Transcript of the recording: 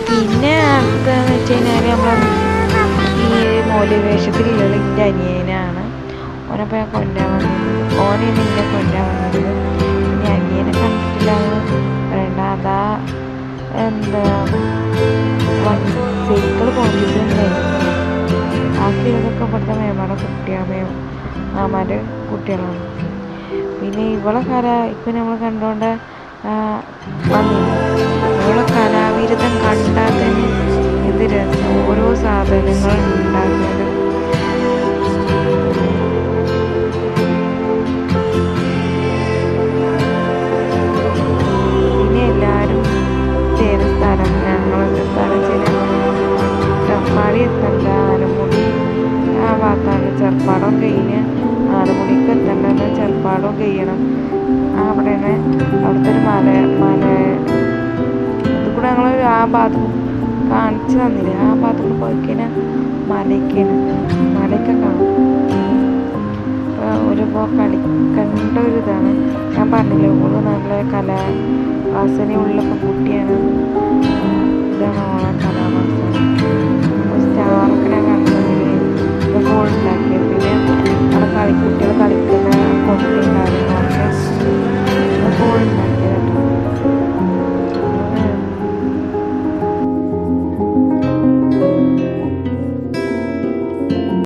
പിന്നെ അടുത്തതെന്ന് വെച്ച് കഴിഞ്ഞാൽ നമ്മൾ ഈ മോലിവേഷത്തിലുള്ള എൻ്റെ അനിയനാണ്. ഓനപ്പോൾ ഞാൻ കൊണ്ടുവരാൻ വന്നത്, ഓനാണ് എന്നെ കൊണ്ടുവരാൻ വന്നത്. പിന്നെ അനിയനെ കണ്ടിട്ടില്ല പറയണ്ട. അതാ എന്താ സൈക്കിൾ കൊണ്ടിട്ടുണ്ടായിരുന്നു. ബാക്കിയുള്ളതൊക്കെ ഇവിടുത്തെ മേമാരുടെ കുട്ടിയാണ്, മാമാരുടെ കുട്ടികളാണ്. പിന്നെ ഇവളെ ഇപ്പം നമ്മൾ കണ്ടുകൊണ്ട് ഇവളെ കലാവിരുദ്ധം കണ്ടാൽ തന്നെ എന്ത് രസം, ഓരോ സാധനങ്ങൾ ഉണ്ടാക്കുന്നത്. പിന്നെ എല്ലാവരും ചെയ്യുന്ന സ്ഥലം, ഞങ്ങളൊക്കെ സ്ഥലം ചെയ്യുന്ന ചെറുപ്പാടി എത്തേണ്ട ആനമുടി ആ ഭാഗത്താണ്. ചെറുപ്പാടം കഴിഞ്ഞ് ആനമുടിക്ക് എത്തേണ്ടത് ചെറുപ്പാടം കഴിയണം. അവിടെ തന്നെ അവിടുത്തെ ഒരു മല ഇത് കൂടെ ഞങ്ങൾ ആ ഭാഗത്ത് കാണിച്ചു തന്നില്ല. ആ ഭാഗത്ത് പോയിക്കഴിഞ്ഞാൽ മലയൊക്കെ കാണും. അപ്പോൾ കളിക്കേണ്ട ഒരു ഇതാണ്. ഞാൻ പറഞ്ഞില്ലേ, ഓള് നല്ല കലാവാസനയുള്ളപ്പോൾ കുട്ടിയാണ്. ഇതാണ് ഓളെ കലാവാസന. സ്റ്റാറൊക്കെ ഞാൻ കണ്ടതിൽ ഇതൊക്കെ ഉണ്ടാക്കിയത്. പിന്നെ അവിടെ കുട്ടികൾ കളിക്കുന്ന കൊട്ടയും